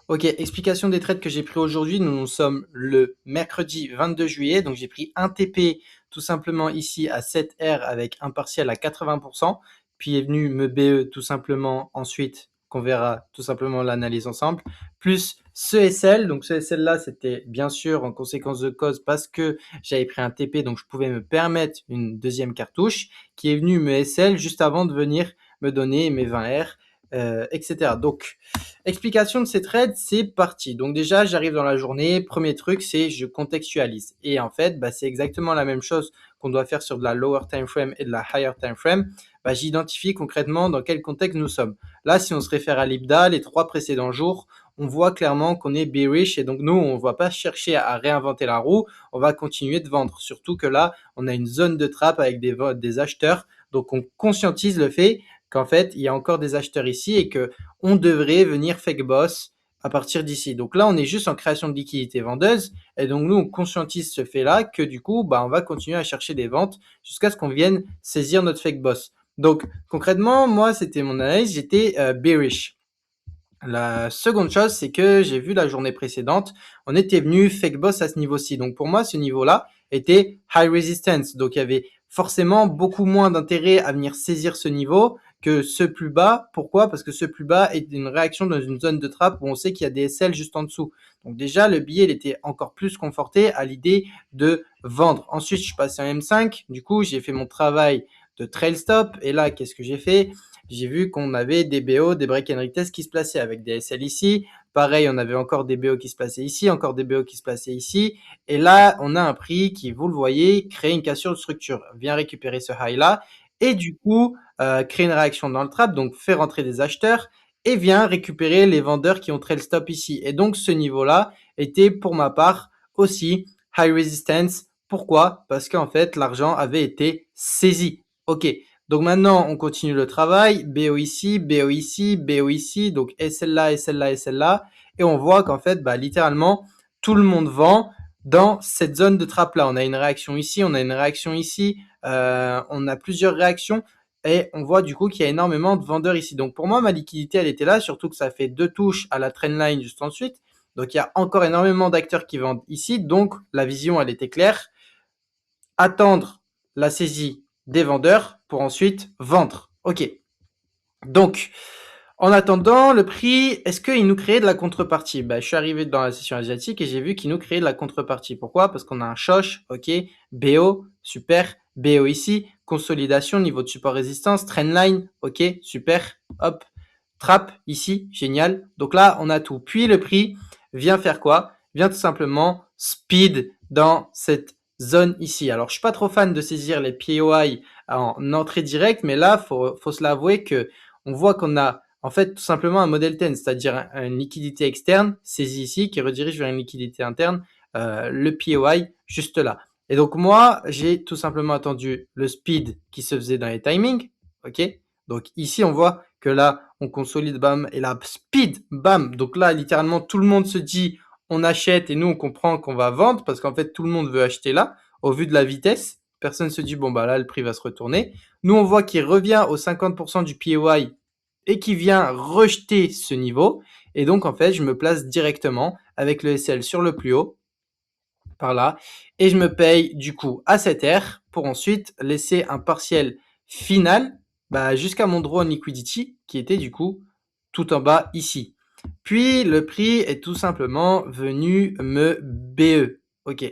Ok, explication des trades que j'ai pris aujourd'hui. Nous sommes le mercredi 22 juillet. Donc, j'ai pris un TP tout simplement ici à 7R avec un partiel à 80%. Puis est venu me BE tout simplement ensuite, qu'on verra tout simplement l'analyse ensemble. Plus ce SL. Donc, ce SL là, c'était bien sûr en conséquence de cause parce que j'avais pris un TP. Donc, je pouvais me permettre une deuxième cartouche qui est venu me SL juste avant de venir me donner mes 20R, etc. Donc, explication de ces trades, c'est parti. Donc déjà, j'arrive dans la journée. Premier truc, c'est je contextualise. Et en fait, c'est exactement la même chose qu'on doit faire sur de la lower time frame et de la higher time frame. J'identifie concrètement dans quel contexte nous sommes. Là, si on se réfère à l'IBDA, les 3 précédents jours, on voit clairement qu'on est bearish et donc nous, on ne va pas chercher à réinventer la roue, on va continuer de vendre. Surtout que là, on a une zone de trappe avec des acheteurs. Donc, on conscientise le fait qu'en fait, il y a encore des acheteurs ici et que on devrait venir fake boss à partir d'ici. Donc là, on est juste en création de liquidité vendeuse. Et donc, nous, on conscientise ce fait-là que du coup, on va continuer à chercher des ventes jusqu'à ce qu'on vienne saisir notre fake boss. Donc, concrètement, moi, c'était mon analyse. J'étais bearish. La seconde chose, c'est que j'ai vu la journée précédente, on était venu fake boss à ce niveau-ci. Donc pour moi, ce niveau-là était high resistance. Donc il y avait forcément beaucoup moins d'intérêt à venir saisir ce niveau que ce plus bas. Pourquoi? Parce que ce plus bas est une réaction dans une zone de trappe où on sait qu'il y a des SL juste en dessous. Donc déjà, le billet, il était encore plus conforté à l'idée de vendre. Ensuite, je suis passé en M5. Du coup, j'ai fait mon travail de trail stop. Et là, qu'est-ce que j'ai fait? J'ai vu qu'on avait des BO, des break and retest qui se plaçaient avec des SL ici. Pareil, on avait encore des BO qui se plaçaient ici, encore des BO qui se plaçaient ici. Et là, on a un prix qui, vous le voyez, crée une cassure de structure. Vient récupérer ce high-là et du coup, crée une réaction dans le trap, donc fait rentrer des acheteurs et vient récupérer les vendeurs qui ont trail stop ici. Et donc, ce niveau-là était, pour ma part, aussi high resistance. Pourquoi? Parce qu'en fait, l'argent avait été saisi. Ok, donc maintenant, on continue le travail. BO ici, BO ici, BO ici. Donc SL là, SL là, SL là. Et on voit qu'en fait, littéralement, tout le monde vend dans cette zone de trappe là. On a une réaction ici, on a une réaction ici. On a plusieurs réactions. Et on voit du coup qu'il y a énormément de vendeurs ici. Donc pour moi, ma liquidité, elle était là. Surtout que ça fait 2 touches à la trendline juste ensuite. Donc il y a encore énormément d'acteurs qui vendent ici. Donc la vision, elle était claire. Attendre la saisie des vendeurs pour ensuite vendre. Ok. Donc, en attendant, le prix, est-ce qu'il nous créait de la contrepartie? Je suis arrivé dans la session asiatique et j'ai vu qu'il nous créait de la contrepartie. Pourquoi? Parce qu'on a un shosh, ok, BO, super, BO ici, consolidation, niveau de support résistance, trendline, ok, super, hop, trap ici, génial. Donc là, on a tout. Puis le prix vient faire quoi? Vient tout simplement speed dans cette zone ici. Alors, je suis pas trop fan de saisir les POI en entrée directe, mais là, faut se l'avouer que on voit qu'on a en fait tout simplement un modèle 10, c'est-à-dire une liquidité externe saisie ici qui redirige vers une liquidité interne, le POI juste là. Et donc moi, j'ai tout simplement attendu le speed qui se faisait dans les timings, ok. Donc ici, on voit que là, on consolide, bam, et là, speed, bam. Donc là, littéralement, tout le monde se dit, on achète et nous, on comprend qu'on va vendre parce qu'en fait, tout le monde veut acheter là au vu de la vitesse. Personne se dit, bon, là, le prix va se retourner. Nous, on voit qu'il revient aux 50% du POI et qui vient rejeter ce niveau. Et donc, en fait, je me place directement avec le SL sur le plus haut, par là, et je me paye du coup à 7R pour ensuite laisser un partiel final jusqu'à mon draw on liquidity qui était du coup tout en bas ici. Puis le prix est tout simplement venu me BE. Ok,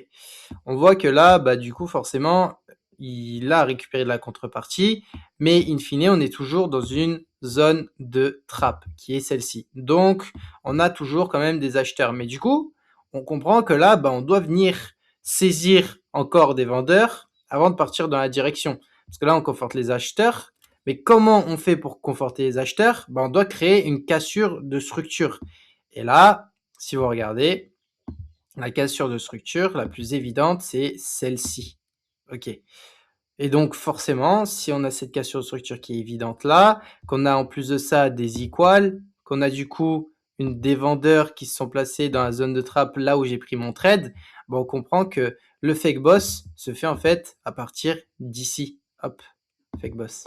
on voit que là, du coup, forcément, il a récupéré de la contrepartie, mais in fine, on est toujours dans une zone de trappe, qui est celle-ci. Donc, on a toujours quand même des acheteurs. Mais du coup, on comprend que là, on doit venir saisir encore des vendeurs avant de partir dans la direction. Parce que là, on conforte les acheteurs. Mais comment on fait pour conforter les acheteurs? On doit créer une cassure de structure. Et là, si vous regardez, la cassure de structure la plus évidente, c'est celle-ci. Ok. Et donc forcément, si on a cette cassure de structure qui est évidente là, qu'on a en plus de ça des equals, qu'on a du coup des vendeurs qui se sont placés dans la zone de trappe là où j'ai pris mon trade, on comprend que le fake boss se fait en fait à partir d'ici. Hop, fake boss.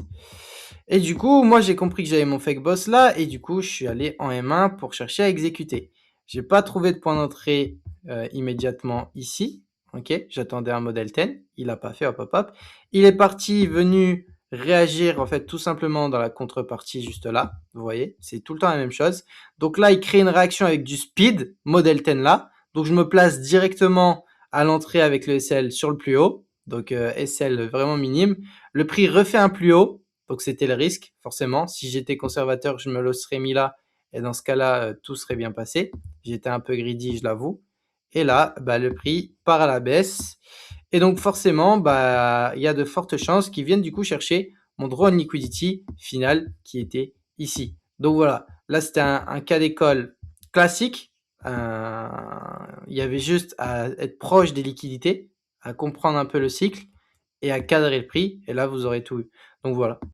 Et du coup, moi j'ai compris que j'avais mon fake boss là, et du coup je suis allé en M1 pour chercher à exécuter. J'ai pas trouvé de point d'entrée immédiatement ici. Ok, j'attendais un modèle 10, il a pas fait, hop hop hop. Il est parti, venu réagir en fait tout simplement dans la contrepartie juste là. Vous voyez, c'est tout le temps la même chose. Donc là, il crée une réaction avec du speed, modèle 10 là. Donc je me place directement à l'entrée avec le SL sur le plus haut. Donc SL vraiment minime. Le prix refait un plus haut. Donc c'était le risque, forcément. Si j'étais conservateur, je me le serais mis là. Et dans ce cas-là, tout serait bien passé. J'étais un peu greedy, je l'avoue. Et là, bah, le prix part à la baisse. Et donc forcément, bah, il y a de fortes chances qu'ils viennent du coup chercher mon draw on liquidity final qui était ici. Donc voilà, là c'était un cas d'école classique. Il y avait juste à être proche des liquidités, à comprendre un peu le cycle et à cadrer le prix. Et là, vous aurez tout eu. Donc voilà.